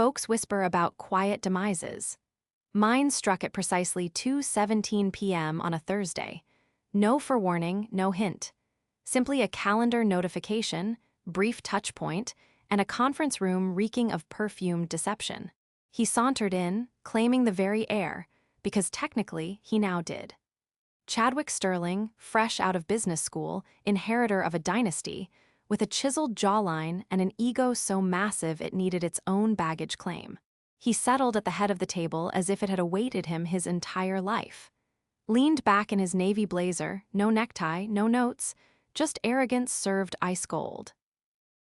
Folks whisper about quiet demises. Mine struck at precisely 2:17 p.m. on a Thursday. No forewarning, no hint. Simply a calendar notification, brief touchpoint, and a conference room reeking of perfumed deception. He sauntered in, claiming the very air, because technically he now did. Chadwick Sterling, fresh out of business school, inheritor of a dynasty, with a chiseled jawline and an ego so massive it needed its own baggage claim. He settled at the head of the table as if it had awaited him his entire life. Leaned back in his navy blazer, no necktie, no notes, just arrogance served ice cold.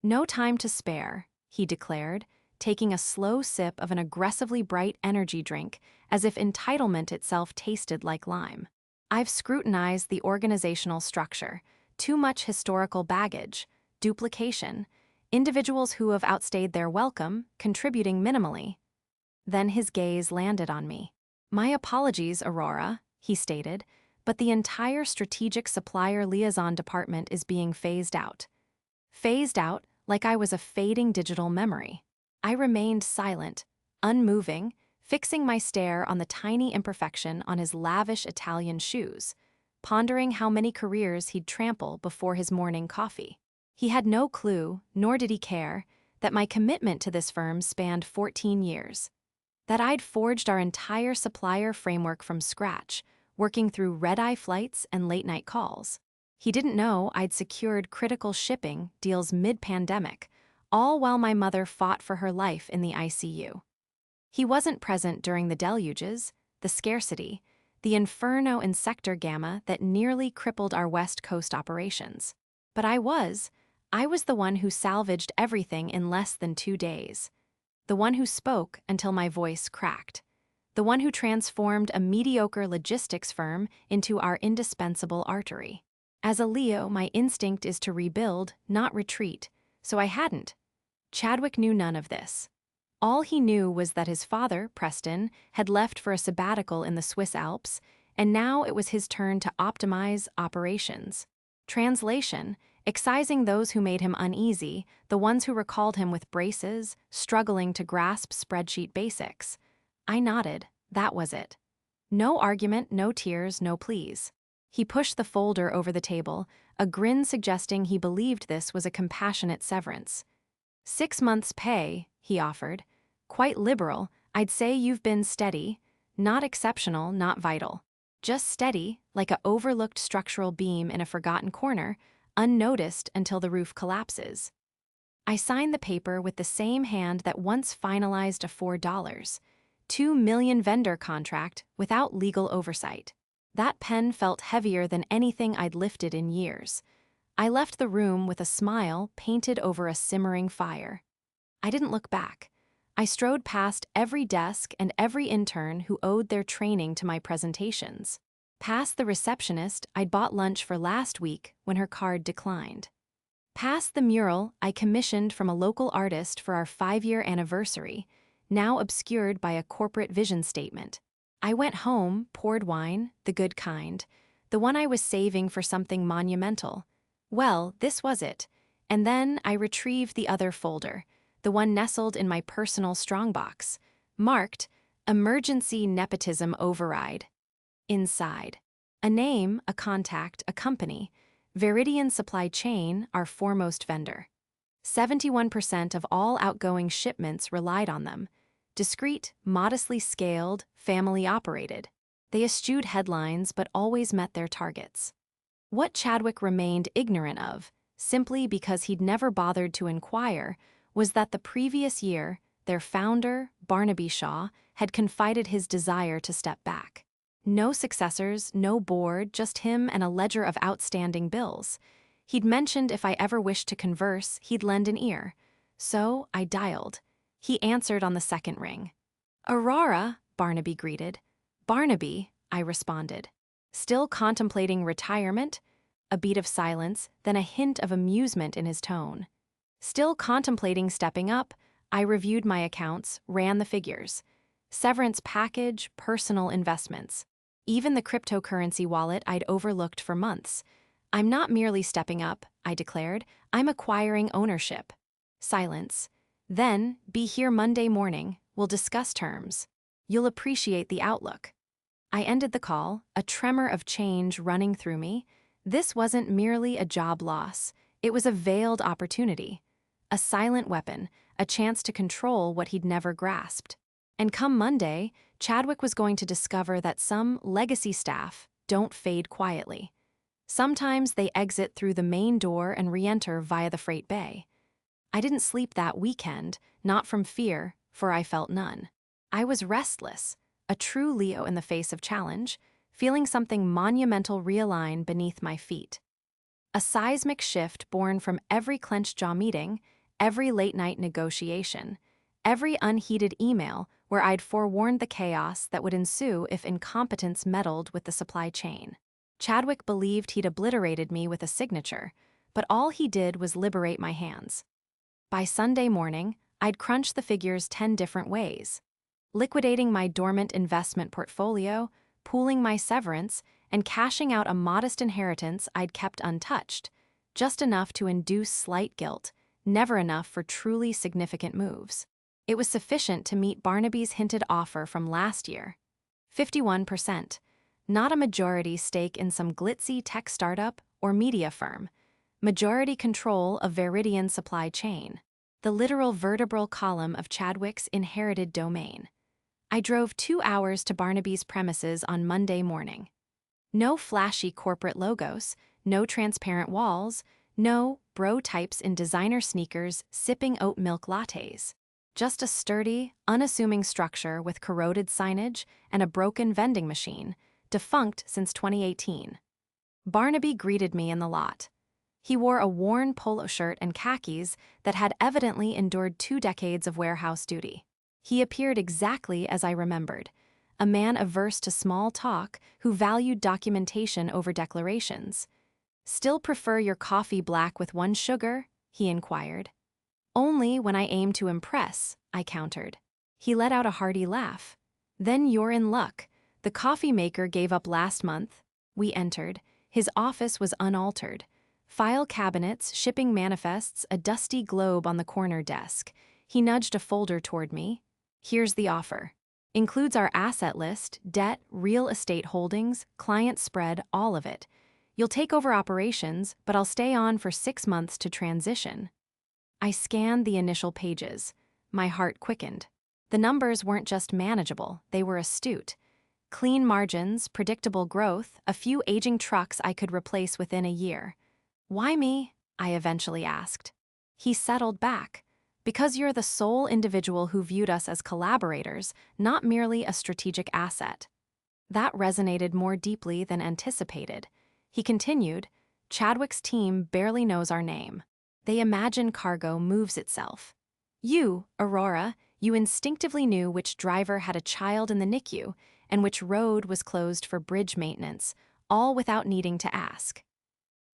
"No time to spare," he declared, taking a slow sip of an aggressively bright energy drink as if entitlement itself tasted like lime. "I've scrutinized the organizational structure. Too much historical baggage, duplication, individuals who have outstayed their welcome, contributing minimally." Then his gaze landed on me. "My apologies, Aurora," he stated, "but the entire strategic supplier liaison department is being phased out." Phased out like I was a fading digital memory. I remained silent, unmoving, fixing my stare on the tiny imperfection on his lavish Italian shoes, pondering how many careers he'd trample before his morning coffee. He had no clue, nor did he care, that my commitment to this firm spanned 14 years. That I'd forged our entire supplier framework from scratch, working through red-eye flights and late-night calls. He didn't know I'd secured critical shipping deals mid-pandemic, all while my mother fought for her life in the ICU. He wasn't present during the deluges, the scarcity, the inferno in Sector Gamma that nearly crippled our West Coast operations. But I was the one who salvaged everything in less than 2 days. The one who spoke until my voice cracked. The one who transformed a mediocre logistics firm into our indispensable artery. As a Leo, my instinct is to rebuild, not retreat, so I hadn't. Chadwick knew none of this. All he knew was that his father, Preston, had left for a sabbatical in the Swiss Alps, and now it was his turn to optimize operations. Translation: excising those who made him uneasy, the ones who recalled him with braces, struggling to grasp spreadsheet basics. I nodded. That was it. No argument, no tears, no pleas. He pushed the folder over the table, a grin suggesting he believed this was a compassionate severance. 6 months' pay, he offered. Quite liberal. I'd say you've been steady. Not exceptional, not vital. Just steady, like a overlooked structural beam in a forgotten corner, unnoticed until the roof collapses. I signed the paper with the same hand that once finalized a $4.2 million vendor contract without legal oversight. That pen felt heavier than anything I'd lifted in years. I left the room with a smile painted over a simmering fire. I didn't look back. I strode past every desk and every intern who owed their training to my presentations. Past the receptionist I'd bought lunch for last week when her card declined. Past the mural I commissioned from a local artist for our 5-year anniversary, now obscured by a corporate vision statement. I went home, poured wine, the good kind, the one I was saving for something monumental. Well, this was it. And then I retrieved the other folder, the one nestled in my personal strongbox, marked Emergency Nepotism Override. Inside, a name, a contact, a company, Veridian Supply Chain, our foremost vendor. 71% of all outgoing shipments relied on them. Discreet, modestly scaled, family-operated. They eschewed headlines but always met their targets. What Chadwick remained ignorant of, simply because he'd never bothered to inquire, was that the previous year, their founder, Barnaby Shaw, had confided his desire to step back. No successors, no board, just him and a ledger of outstanding bills. He'd mentioned if I ever wished to converse, he'd lend an ear. So I dialed. He answered on the second ring. "Aurora," Barnaby greeted. "Barnaby," I responded. Still contemplating retirement? A beat of silence, then a hint of amusement in his tone. Still contemplating stepping up, I reviewed my accounts, ran the figures. Severance package, personal investments. Even the cryptocurrency wallet I'd overlooked for months. "I'm not merely stepping up," I declared. "I'm acquiring ownership." Silence. Then, be here Monday morning, we'll discuss terms. You'll appreciate the outlook. I ended the call, a tremor of change running through me. This wasn't merely a job loss, it was a veiled opportunity. A silent weapon, a chance to control what he'd never grasped. And come Monday, Chadwick was going to discover that some legacy staff don't fade quietly. Sometimes they exit through the main door and re-enter via the freight bay. I didn't sleep that weekend, not from fear, for I felt none. I was restless, a true Leo in the face of challenge, feeling something monumental realign beneath my feet. A seismic shift born from every clenched jaw meeting, every late-night negotiation, every unheeded email where I'd forewarned the chaos that would ensue if incompetence meddled with the supply chain. Chadwick believed he'd obliterated me with a signature, but all he did was liberate my hands. By Sunday morning, I'd crunched the figures 10 different ways. Liquidating my dormant investment portfolio, pooling my severance, and cashing out a modest inheritance I'd kept untouched, just enough to induce slight guilt, never enough for truly significant moves. It was sufficient to meet Barnaby's hinted offer from last year. 51%. Not a majority stake in some glitzy tech startup or media firm. Majority control of Veridian Supply Chain, the literal vertebral column of Chadwick's inherited domain. I drove 2 hours to Barnaby's premises on Monday morning. No flashy corporate logos, no transparent walls, no bro types in designer sneakers sipping oat milk lattes. Just a sturdy, unassuming structure with corroded signage and a broken vending machine, defunct since 2018. Barnaby greeted me in the lot. He wore a worn polo shirt and khakis that had evidently endured 2 decades of warehouse duty. He appeared exactly as I remembered, a man averse to small talk who valued documentation over declarations. "Still prefer your coffee black with 1 sugar?" he inquired. "Only when I aim to impress," I countered. He let out a hearty laugh. "Then you're in luck. The coffee maker gave up last month." We entered. His office was unaltered. File cabinets, shipping manifests, a dusty globe on the corner desk. He nudged a folder toward me. "Here's the offer. Includes our asset list, debt, real estate holdings, client spread, all of it. You'll take over operations, but I'll stay on for 6 months to transition." I scanned the initial pages. My heart quickened. The numbers weren't just manageable, they were astute. Clean margins, predictable growth, a few aging trucks I could replace within a year. "Why me?" I eventually asked. He settled back. "Because you're the sole individual who viewed us as collaborators, not merely a strategic asset." That resonated more deeply than anticipated. He continued, "Chadwick's team barely knows our name. They imagine cargo moves itself. You, Aurora, you instinctively knew which driver had a child in the NICU and which road was closed for bridge maintenance, all without needing to ask."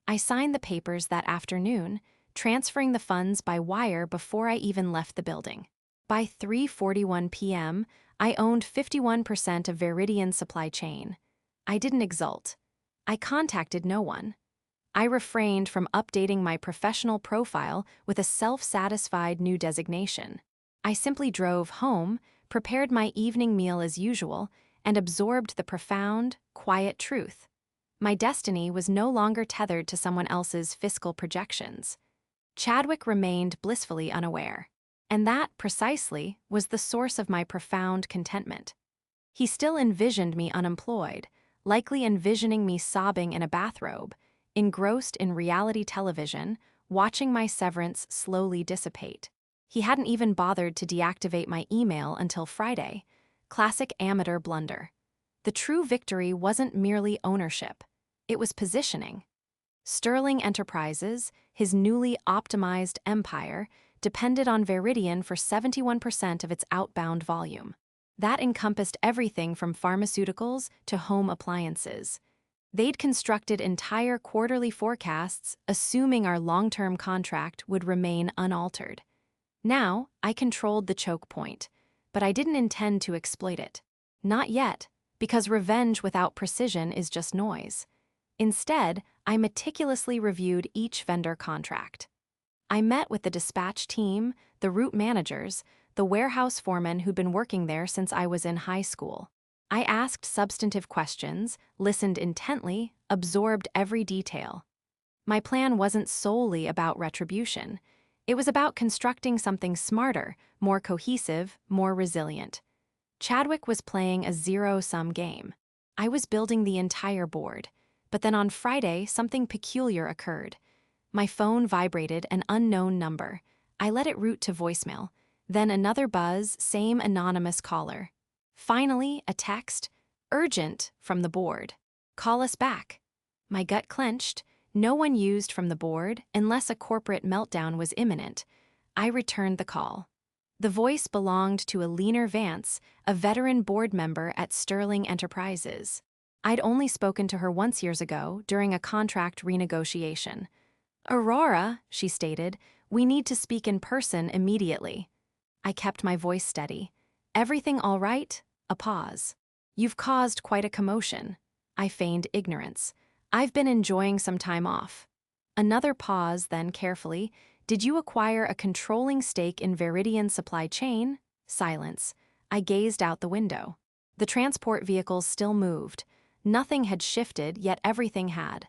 I signed the papers that afternoon, transferring the funds by wire before I even left the building. By 3:41 p.m., I owned 51% of Veridian Supply Chain. I didn't exult. I contacted no one. I refrained from updating my professional profile with a self-satisfied new designation. I simply drove home, prepared my evening meal as usual, and absorbed the profound, quiet truth. My destiny was no longer tethered to someone else's fiscal projections. Chadwick remained blissfully unaware. And that, precisely, was the source of my profound contentment. He still envisioned me unemployed, likely envisioning me sobbing in a bathrobe, engrossed in reality television, watching my severance slowly dissipate. He hadn't even bothered to deactivate my email until Friday. Classic amateur blunder. The true victory wasn't merely ownership. It was positioning. Sterling Enterprises, his newly optimized empire, depended on Veridian for 71% of its outbound volume. That encompassed everything from pharmaceuticals to home appliances. They'd constructed entire quarterly forecasts, assuming our long-term contract would remain unaltered. Now, I controlled the choke point, but I didn't intend to exploit it. Not yet, because revenge without precision is just noise. Instead, I meticulously reviewed each vendor contract. I met with the dispatch team, the route managers, the warehouse foremen who'd been working there since I was in high school. I asked substantive questions, listened intently, absorbed every detail. My plan wasn't solely about retribution. It was about constructing something smarter, more cohesive, more resilient. Chadwick was playing a zero-sum game. I was building the entire board. But then on Friday, something peculiar occurred. My phone vibrated an unknown number. I let it route to voicemail. Then another buzz, same anonymous caller. Finally, a text, urgent, from the board. Call us back. My gut clenched. No one used from the board unless a corporate meltdown was imminent. I returned the call. The voice belonged to Alina Vance, a veteran board member at Sterling Enterprises. I'd only spoken to her once years ago during a contract renegotiation. "Aurora," she stated, "we need to speak in person immediately." I kept my voice steady. "Everything all right?" A pause. "You've caused quite a commotion." I feigned ignorance. "I've been enjoying some time off." Another pause, then carefully. "Did you acquire a controlling stake in Veridian Supply Chain?" Silence. I gazed out the window. The transport vehicles still moved. Nothing had shifted, yet everything had.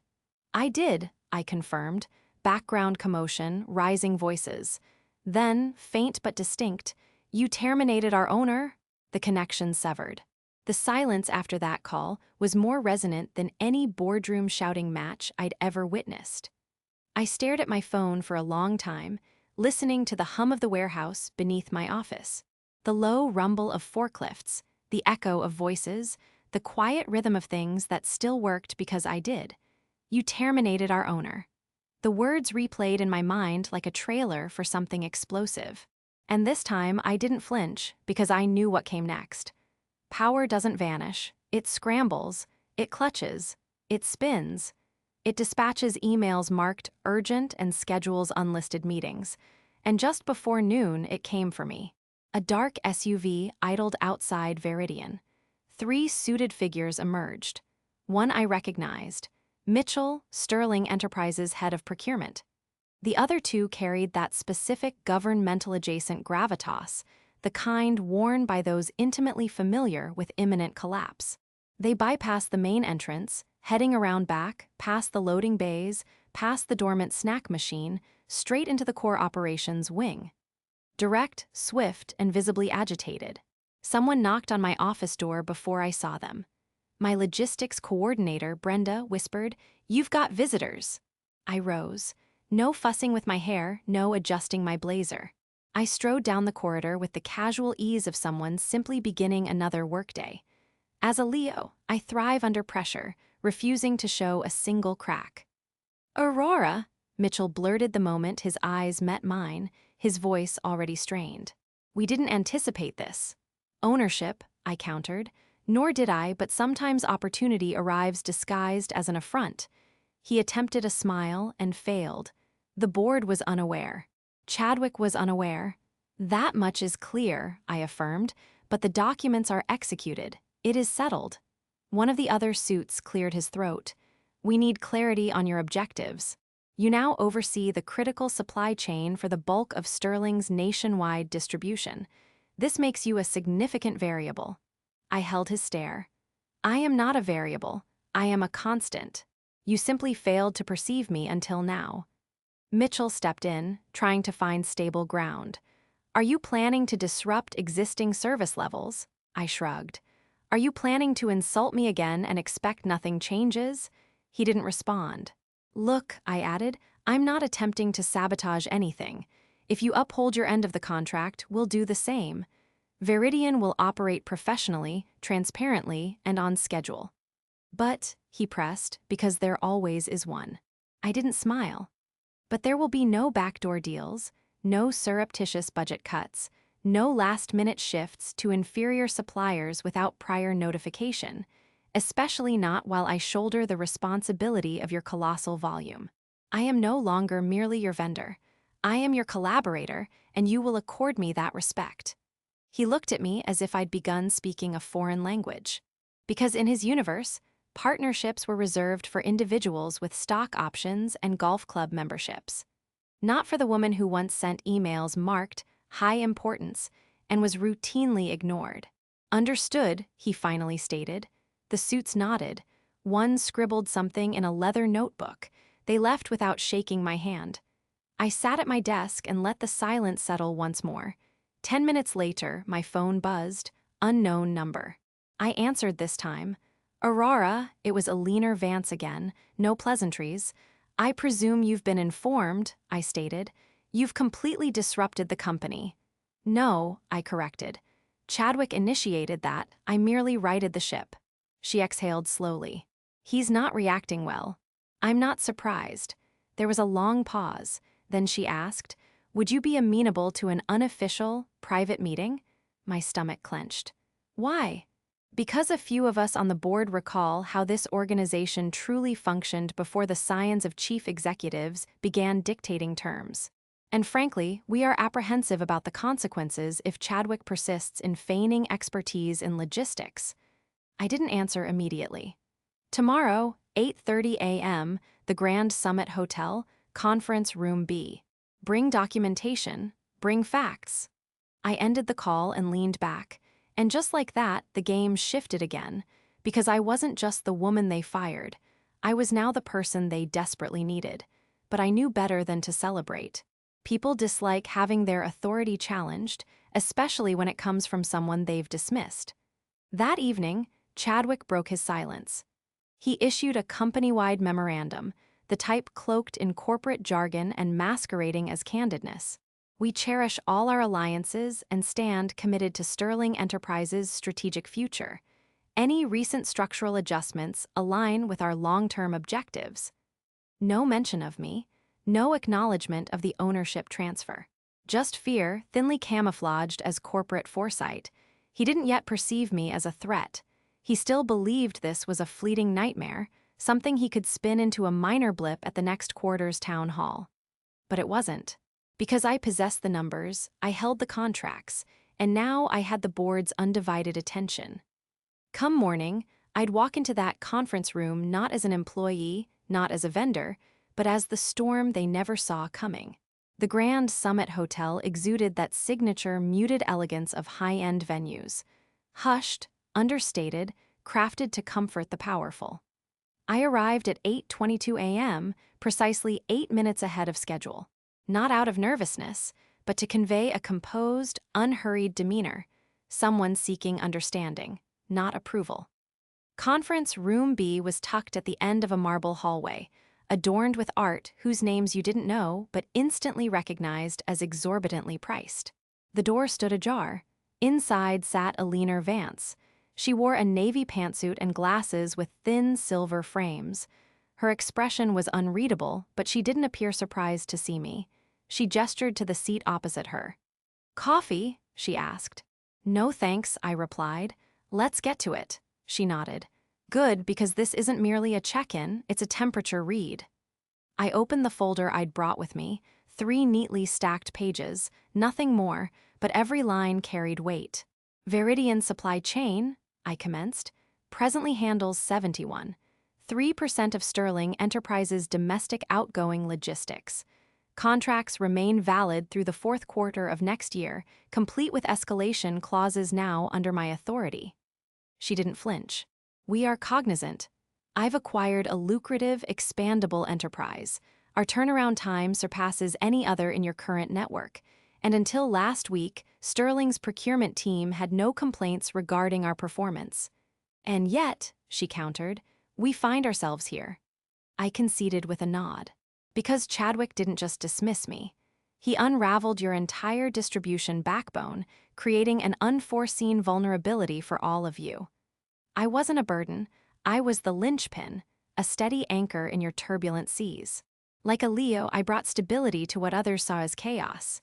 "I did," I confirmed. Background commotion, rising voices. Then, faint but distinct, "You terminated our owner?" The connection severed. The silence after that call was more resonant than any boardroom shouting match I'd ever witnessed. I stared at my phone for a long time, listening to the hum of the warehouse beneath my office. The low rumble of forklifts, the echo of voices, the quiet rhythm of things that still worked because I did. "You terminated our owner." The words replayed in my mind like a trailer for something explosive. And this time I didn't flinch because I knew what came next. Power doesn't vanish. It scrambles. It clutches. It spins. It dispatches emails marked urgent and schedules unlisted meetings. And just before noon, it came for me. A dark SUV idled outside Veridian. 3 suited figures emerged. One I recognized. Mitchell, Sterling Enterprises head of procurement. The other 2 carried that specific governmental-adjacent gravitas, the kind worn by those intimately familiar with imminent collapse. They bypassed the main entrance, heading around back, past the loading bays, past the dormant snack machine, straight into the core operations wing. Direct, swift, and visibly agitated. Someone knocked on my office door before I saw them. My logistics coordinator, Brenda, whispered, "You've got visitors." I rose. No fussing with my hair, no adjusting my blazer. I strode down the corridor with the casual ease of someone simply beginning another workday. As a Leo, I thrive under pressure, refusing to show a single crack. "Aurora," Mitchell blurted the moment his eyes met mine, his voice already strained. "We didn't anticipate this." "Ownership," I countered. "Nor did I, but sometimes opportunity arrives disguised as an affront." He attempted a smile and failed. The board was unaware. Chadwick was unaware. "That much is clear," I affirmed, "but the documents are executed. It is settled." One of the other suits cleared his throat. "We need clarity on your objectives. You now oversee the critical supply chain for the bulk of Sterling's nationwide distribution. This makes you a significant variable." I held his stare. "I am not a variable. I am a constant. You simply failed to perceive me until now." Mitchell stepped in, trying to find stable ground. "Are you planning to disrupt existing service levels?" I shrugged. "Are you planning to insult me again and expect nothing changes?" He didn't respond. "Look," I added, "I'm not attempting to sabotage anything. If you uphold your end of the contract, we'll do the same. Veridian will operate professionally, transparently, and on schedule." "But," he pressed, "because there always is one." I didn't smile. "But there will be no backdoor deals, no surreptitious budget cuts, no last-minute shifts to inferior suppliers without prior notification, especially not while I shoulder the responsibility of your colossal volume. I am no longer merely your vendor. I am your collaborator, and you will accord me that respect." He looked at me as if I'd begun speaking a foreign language. Because in his universe, partnerships were reserved for individuals with stock options and golf club memberships. Not for the woman who once sent emails marked, high importance, and was routinely ignored. Understood, he finally stated. The suits nodded. One scribbled something in a leather notebook. They left without shaking my hand. I sat at my desk and let the silence settle once more. 10 minutes later, my phone buzzed. Unknown number. I answered this time. Aurora, it was Eleanor Vance again. No pleasantries. I presume you've been informed, I stated. You've completely disrupted the company. No, I corrected. Chadwick initiated that. I merely righted the ship. She exhaled slowly. He's not reacting well. I'm not surprised. There was a long pause. Then she asked, would you be amenable to an unofficial, private meeting? My stomach clenched. Why? Because a few of us on the board recall how this organization truly functioned before the scions of chief executives began dictating terms. And frankly, we are apprehensive about the consequences if Chadwick persists in feigning expertise in logistics. I didn't answer immediately. Tomorrow, 8:30 a.m., the Grand Summit Hotel, Conference Room B. Bring documentation, bring facts. I ended the call and leaned back, and just like that, the game shifted again, because I wasn't just the woman they fired. I was now the person they desperately needed, but I knew better than to celebrate. People dislike having their authority challenged, especially when it comes from someone they've dismissed. That evening, Chadwick broke his silence. He issued a company-wide memorandum, the type cloaked in corporate jargon and masquerading as candidness. We cherish all our alliances and stand committed to Sterling Enterprises' strategic future. Any recent structural adjustments align with our long-term objectives. No mention of me, no acknowledgement of the ownership transfer. Just fear, thinly camouflaged as corporate foresight. He didn't yet perceive me as a threat. He still believed this was a fleeting nightmare, something he could spin into a minor blip at the next quarter's town hall. But it wasn't. Because I possessed the numbers, I held the contracts, and now I had the board's undivided attention. Come morning, I'd walk into that conference room not as an employee, not as a vendor, but as the storm they never saw coming. The Grand Summit Hotel exuded that signature muted elegance of high-end venues. Hushed, understated, crafted to comfort the powerful. I arrived at 8:22 a.m., precisely 8 minutes ahead of schedule. Not out of nervousness, but to convey a composed, unhurried demeanor, someone seeking understanding, not approval. Conference Room B was tucked at the end of a marble hallway, adorned with art whose names you didn't know but instantly recognized as exorbitantly priced. The door stood ajar. Inside sat Eleanor Vance. She wore a navy pantsuit and glasses with thin silver frames. Her expression was unreadable, but she didn't appear surprised to see me. She gestured to the seat opposite her. "Coffee?" she asked. "No thanks," I replied. "Let's get to it." She nodded. "Good, because this isn't merely a check-in, it's a temperature read." I opened the folder I'd brought with me, 3 neatly stacked pages, nothing more, but every line carried weight. "Veridian Supply Chain," I commenced, "presently handles 71.3% of Sterling Enterprises' domestic outgoing logistics. Contracts remain valid through the 4th quarter of next year, complete with escalation clauses now under my authority." She didn't flinch. "We are cognizant. I've acquired a lucrative, expandable enterprise. Our turnaround time surpasses any other in your current network, and until last week, Sterling's procurement team had no complaints regarding our performance. And yet," she countered, "we find ourselves here." I conceded with a nod. "Because Chadwick didn't just dismiss me. He unraveled your entire distribution backbone, creating an unforeseen vulnerability for all of you. I wasn't a burden, I was the linchpin, a steady anchor in your turbulent seas. Like a Leo, I brought stability to what others saw as chaos."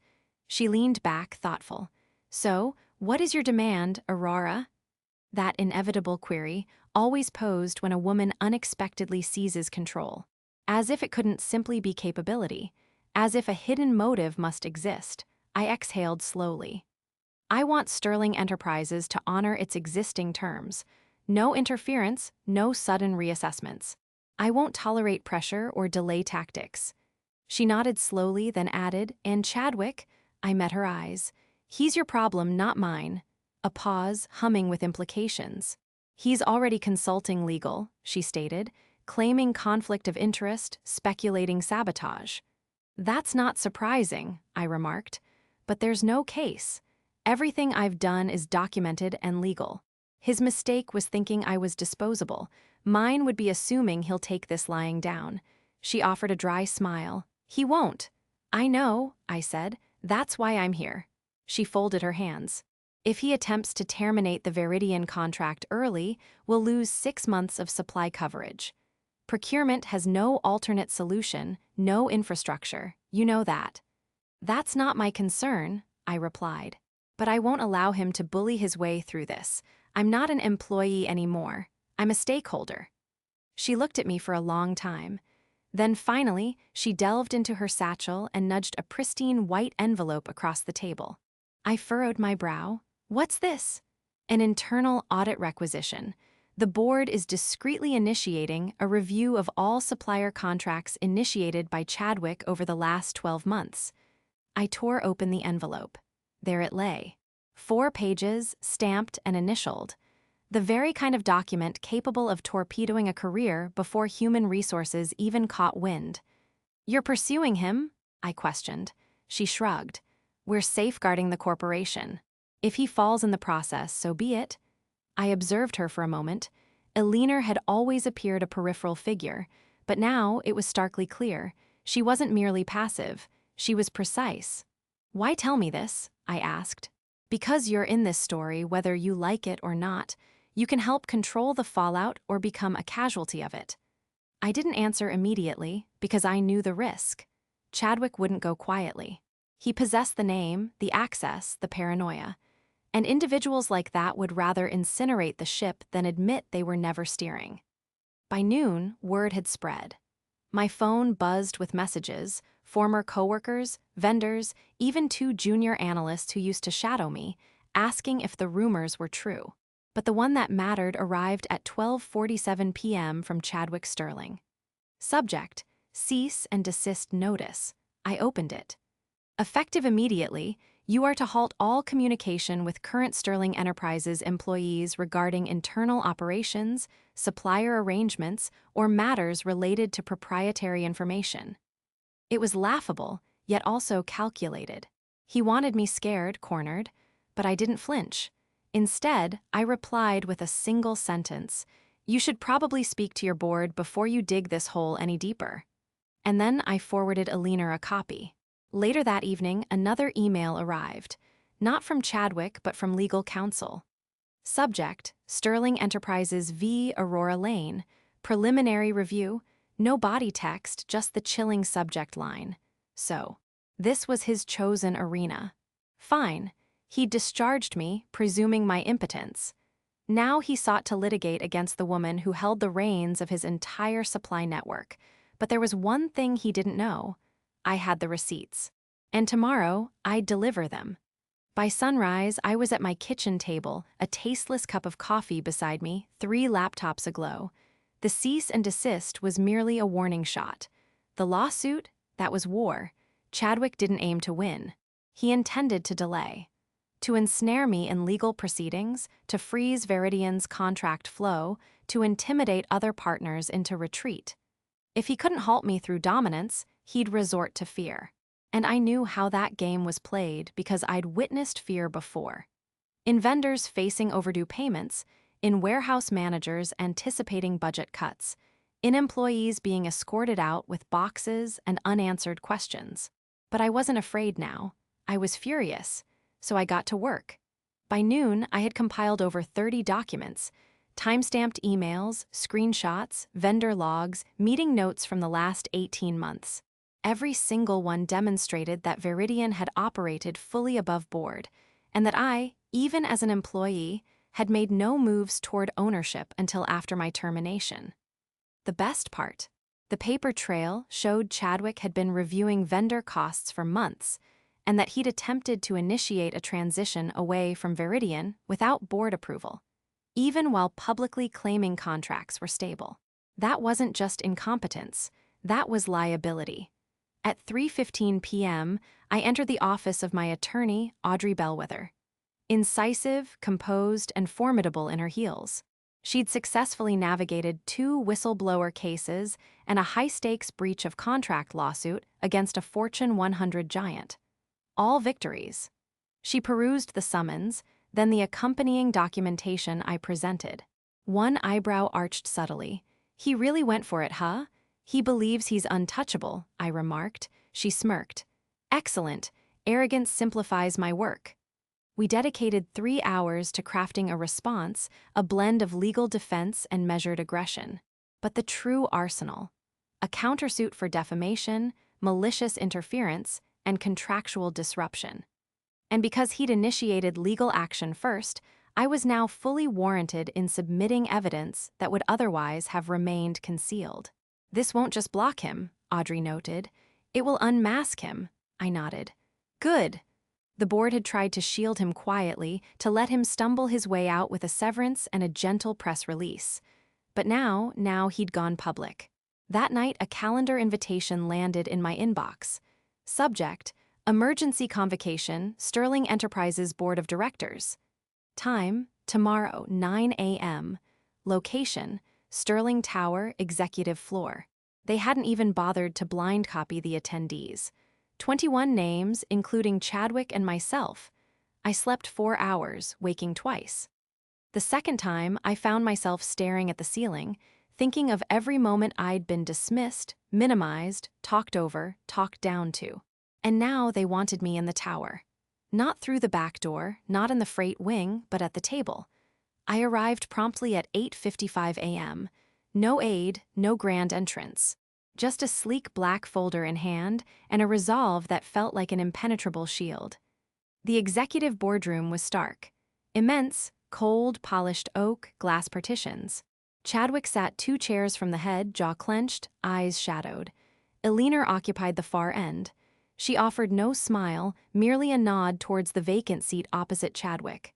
She leaned back, thoughtful. "So, what is your demand, Aurora?" That inevitable query, always posed when a woman unexpectedly seizes control. As if it couldn't simply be capability, as if a hidden motive must exist, I exhaled slowly. "I want Sterling Enterprises to honor its existing terms. No interference, no sudden reassessments. I won't tolerate pressure or delay tactics." She nodded slowly, then added, "And Chadwick, I met her eyes. He's your problem, not mine. A pause, humming with implications. He's already consulting legal, she stated, claiming conflict of interest, speculating sabotage. That's not surprising, I remarked, but there's no case. Everything I've done is documented and legal. His mistake was thinking I was disposable. Mine would be assuming he'll take this lying down. She offered a dry smile. He won't. I know, I said. That's why I'm here. She folded her hands. If he attempts to terminate the Veridian contract early, we'll lose 6 months of supply coverage. Procurement has no alternate solution, no infrastructure. You know that. That's not my concern, I replied. But I won't allow him to bully his way through this. I'm not an employee anymore. I'm a stakeholder. She looked at me for a long time. Then finally, she delved into her satchel and nudged a pristine white envelope across the table. I furrowed my brow. What's this? An internal audit requisition. The board is discreetly initiating a review of all supplier contracts initiated by Chadwick over the last 12 months. I tore open the envelope. There it lay. 4 pages, stamped and initialed. The very kind of document capable of torpedoing a career before human resources even caught wind. You're pursuing him? I questioned. She shrugged. We're safeguarding the corporation. If he falls in the process, so be it. I observed her for a moment. Elinor had always appeared a peripheral figure, but now it was starkly clear. She wasn't merely passive. She was precise. Why tell me this? I asked. Because you're in this story, whether you like it or not, you can help control the fallout or become a casualty of it. I didn't answer immediately because I knew the risk. Chadwick wouldn't go quietly. He possessed the name, the access, the paranoia. And individuals like that would rather incinerate the ship than admit they were never steering. By noon, word had spread. My phone buzzed with messages, former coworkers, vendors, even 2 junior analysts who used to shadow me, asking if the rumors were true. But the one that mattered arrived at 12:47 p.m. from Chadwick Sterling. Subject: cease and desist notice. I opened it. Effective immediately, you are to halt all communication with current Sterling Enterprises employees regarding internal operations, supplier arrangements, or matters related to proprietary information. It was laughable, yet also calculated. He wanted me scared, cornered, but I didn't flinch. Instead, I replied with a single sentence. You should probably speak to your board before you dig this hole any deeper. And then I forwarded Elinor a copy. Later that evening, another email arrived, not from Chadwick but from legal counsel. Subject: Sterling Enterprises v. Aurora Lane. Preliminary review. No body text, just the chilling subject line. So, this was his chosen arena. Fine. He discharged me, presuming my impotence. Now he sought to litigate against the woman who held the reins of his entire supply network. But there was one thing he didn't know. I had the receipts. And tomorrow, I'd deliver them. By sunrise, I was at my kitchen table, a tasteless cup of coffee beside me, 3 laptops aglow. The cease and desist was merely a warning shot. The lawsuit? That was war. Chadwick didn't aim to win. He intended to delay. To ensnare me in legal proceedings, to freeze Veridian's contract flow, to intimidate other partners into retreat. If he couldn't halt me through dominance, he'd resort to fear. And I knew how that game was played because I'd witnessed fear before. In vendors facing overdue payments, in warehouse managers anticipating budget cuts, in employees being escorted out with boxes and unanswered questions. But I wasn't afraid now. I was furious, so I got to work. By noon, I had compiled over 30 documents, timestamped emails, screenshots, vendor logs, meeting notes from the last 18 months. Every single one demonstrated that Veridian had operated fully above board, and that I, even as an employee, had made no moves toward ownership until after my termination. The best part, the paper trail showed Chadwick had been reviewing vendor costs for months, and that he'd attempted to initiate a transition away from Veridian without board approval, even while publicly claiming contracts were stable. That wasn't just incompetence, that was liability. At 3:15 p.m., I entered the office of my attorney, Audrey Bellwether. Incisive, composed, and formidable in her heels. She'd successfully navigated 2 whistleblower cases and a high-stakes breach of contract lawsuit against a Fortune 100 giant. All victories. She perused the summons, then the accompanying documentation I presented. One eyebrow arched subtly. "He really went for it, huh? He believes he's untouchable," I remarked. She smirked. "Excellent. Arrogance simplifies my work." We dedicated 3 hours to crafting a response, a blend of legal defense and measured aggression. But the true arsenal: a countersuit for defamation, malicious interference, and contractual disruption. And because he'd initiated legal action first, I was now fully warranted in submitting evidence that would otherwise have remained concealed. "This won't just block him," Audrey noted. "It will unmask him," I nodded. "Good." The board had tried to shield him quietly, to let him stumble his way out with a severance and a gentle press release. But now he'd gone public. That night, a calendar invitation landed in my inbox. Subject: Emergency Convocation, Sterling Enterprises Board of Directors. Time: tomorrow, 9 a.m. Location: Sterling Tower, Executive Floor. They hadn't even bothered to blind copy the attendees. 21 names, including Chadwick and myself. I slept 4 hours, waking twice. The second time, I found myself staring at the ceiling, thinking of every moment I'd been dismissed, minimized, talked over, talked down to. And now they wanted me in the tower. Not through the back door, not in the freight wing, but at the table. I arrived promptly at 8:55 a.m. No aide, no grand entrance. Just a sleek black folder in hand and a resolve that felt like an impenetrable shield. The executive boardroom was stark. Immense, cold, polished oak, glass partitions. Chadwick sat 2 chairs from the head, jaw clenched, eyes shadowed. Eleanor occupied the far end. She offered no smile, merely a nod towards the vacant seat opposite Chadwick.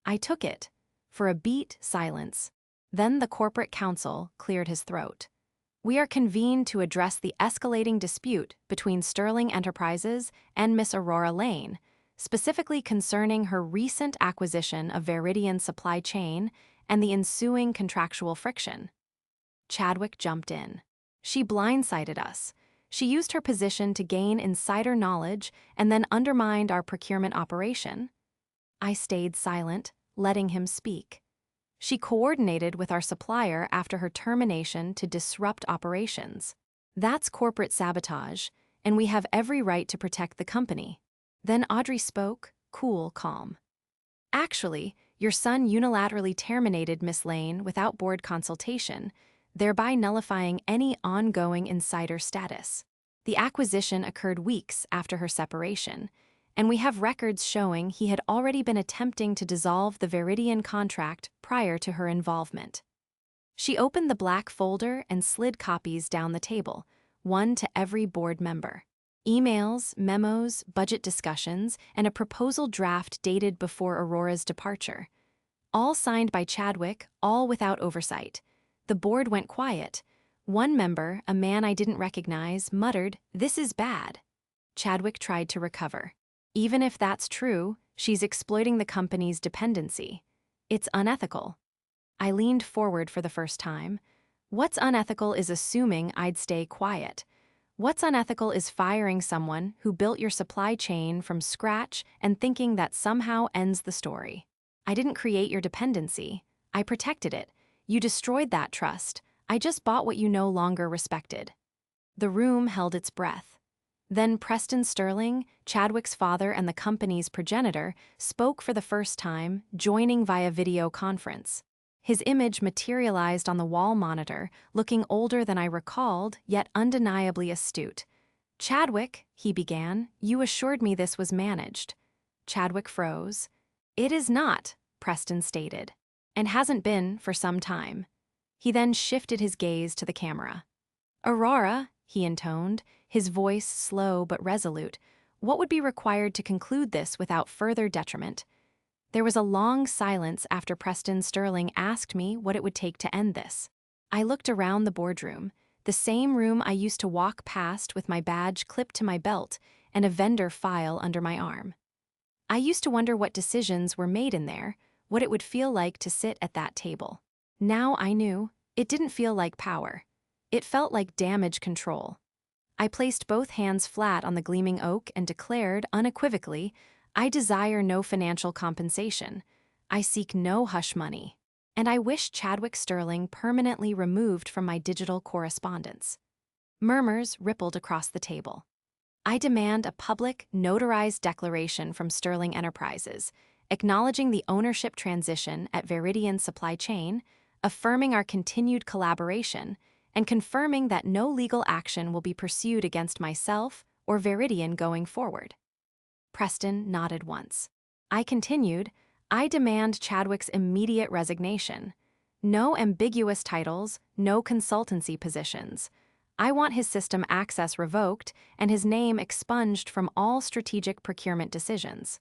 I took it. For a beat, silence. Then the corporate counsel cleared his throat. "We are convened to address the escalating dispute between Sterling Enterprises and Miss Aurora Lane, specifically concerning her recent acquisition of Veridian Supply Chain and the ensuing contractual friction." Chadwick jumped in. "She blindsided us. She used her position to gain insider knowledge and then undermined our procurement operation." I stayed silent, letting him speak. "She coordinated with our supplier after her termination to disrupt operations. That's corporate sabotage, and we have every right to protect the company." Then Audrey spoke, cool, calm. "Actually, your son unilaterally terminated Miss Lane without board consultation, thereby nullifying any ongoing insider status. The acquisition occurred weeks after her separation, and we have records showing he had already been attempting to dissolve the Veridian contract prior to her involvement." She opened the black folder and slid copies down the table, one to every board member. Emails, memos, budget discussions, and a proposal draft dated before Aurora's departure. All signed by Chadwick, all without oversight. The board went quiet. One member, a man I didn't recognize, muttered, "This is bad." Chadwick tried to recover. "Even if that's true, she's exploiting the company's dependency. It's unethical." I leaned forward for the first time. What's unethical is assuming I'd stay quiet. What's unethical is firing someone who built your supply chain from scratch and thinking that somehow ends the story. I didn't create your dependency. I protected it. You destroyed that trust. I just bought what you no longer respected. The room held its breath. Then Preston Sterling, Chadwick's father and the company's progenitor, spoke for the first time, joining via video conference. His image materialized on the wall monitor, looking older than I recalled, yet undeniably astute. "Chadwick," he began, "you assured me this was managed." Chadwick froze. "It is not," Preston stated, "and hasn't been for some time." He then shifted his gaze to the camera. "Aurora," he intoned, his voice slow but resolute, "what would be required to conclude this without further detriment?" There was a long silence after Preston Sterling asked me what it would take to end this. I looked around the boardroom. the same room I used to walk past with my badge clipped to my belt and a vendor file under my arm. I used to wonder what decisions were made in there, what it would feel like to sit at that table. Now I knew, it didn't feel like power. It felt like damage control. I placed both hands flat on the gleaming oak and declared, unequivocally, I desire no financial compensation. I seek no hush money. And I wish Chadwick Sterling permanently removed from my digital correspondence. Murmurs rippled across the table. I demand a public, notarized declaration from Sterling Enterprises, acknowledging the ownership transition at Veridian Supply Chain, affirming our continued collaboration, and confirming that no legal action will be pursued against myself or Veridian going forward. Preston nodded once. I continued, I demand Chadwick's immediate resignation. No ambiguous titles, no consultancy positions. I want his system access revoked and his name expunged from all strategic procurement decisions.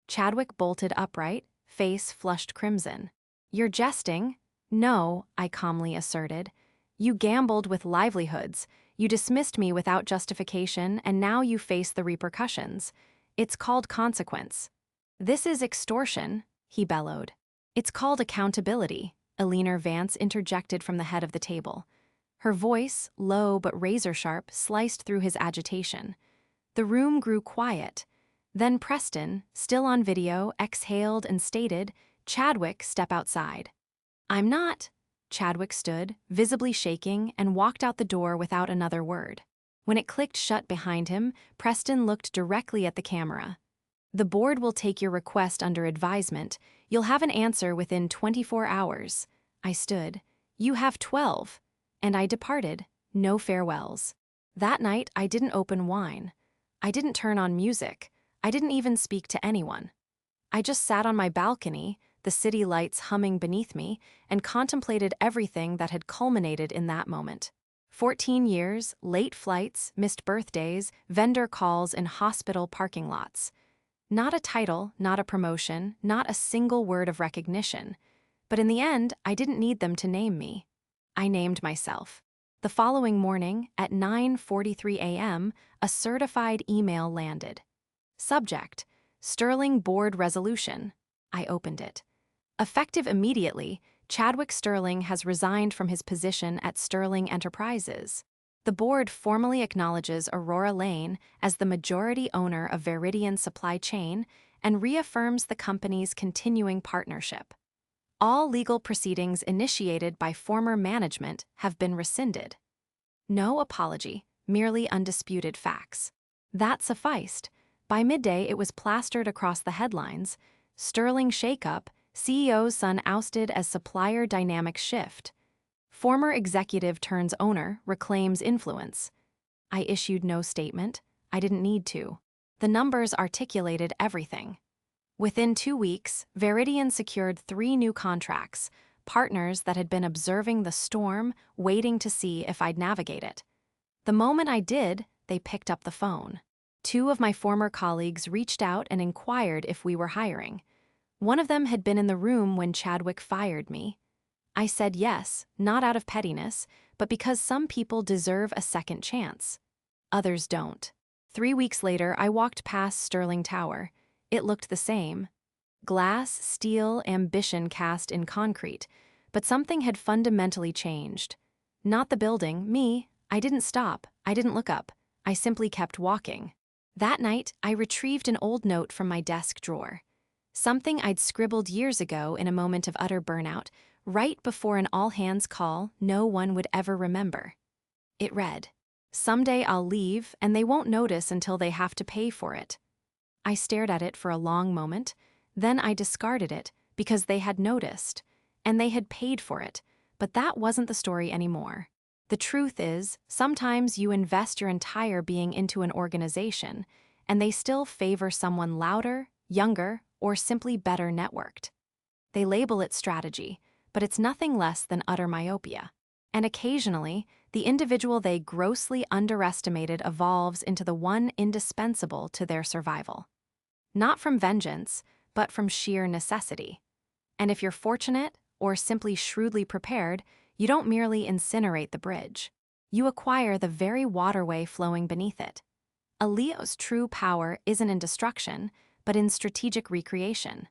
Chadwick bolted upright, face flushed crimson. You're jesting? No, I calmly asserted. You gambled with livelihoods. You dismissed me without justification, and now you face the repercussions. It's called consequence. This is extortion, he bellowed. It's called accountability, Eleanor Vance interjected from the head of the table. Her voice, low but razor-sharp, sliced through his agitation. The room grew quiet. Then Preston, still on video, exhaled and stated, Chadwick, step outside. I'm not. Chadwick stood, visibly shaking, and walked out the door without another word. When it clicked shut behind him, Preston looked directly at the camera. The board will take your request under advisement. You'll have an answer within 24 hours. I stood. You have 12. And I departed, no farewells. That night, I didn't open wine. I didn't turn on music. I didn't even speak to anyone. I just sat on my balcony, the city lights humming beneath me, and contemplated everything that had culminated in that moment. 14 years, late flights, missed birthdays, vendor calls in hospital parking lots. Not a title, not a promotion, not a single word of recognition. But in the end, I didn't need them to name me. I named myself. The following morning, at 9:43 a.m., a certified email landed. Subject: Sterling Board Resolution. I opened it. Effective immediately, Chadwick Sterling has resigned from his position at Sterling Enterprises. The board formally acknowledges Aurora Lane as the majority owner of Veridian Supply Chain and reaffirms the company's continuing partnership. All legal proceedings initiated by former management have been rescinded. No apology, merely undisputed facts. That sufficed. By midday, it was plastered across the headlines. Sterling shakeup, CEO's son ousted as supplier dynamic shift. Former executive turns owner reclaims influence. I issued no statement. I didn't need to. The numbers articulated everything. Within 2 weeks, Veridian secured 3 new contracts, partners that had been observing the storm, waiting to see if I'd navigate it. The moment I did, they picked up the phone. 2 of my former colleagues reached out and inquired if we were hiring. One of them had been in the room when Chadwick fired me. I said yes, not out of pettiness, but because some people deserve a second chance. Others don't. 3 weeks later, I walked past Sterling Tower. It looked the same. Glass, steel, ambition cast in concrete. But something had fundamentally changed. Not the building, me. I didn't stop. I didn't look up. I simply kept walking. That night, I retrieved an old note from my desk drawer. Something I'd scribbled years ago in a moment of utter burnout, right before an all-hands call no one would ever remember. It read, "Someday I'll leave, and they won't notice until they have to pay for it." I stared at it for a long moment, then I discarded it because they had noticed, and they had paid for it, but that wasn't the story anymore. The truth is, sometimes you invest your entire being into an organization, and they still favor someone louder, younger, or simply better networked. They label it strategy, but it's nothing less than utter myopia. And occasionally, the individual they grossly underestimated evolves into the one indispensable to their survival. Not from vengeance, but from sheer necessity. And if you're fortunate, or simply shrewdly prepared, you don't merely incinerate the bridge. you acquire the very waterway flowing beneath it. A Leo's true power isn't in destruction, but in strategic recreation.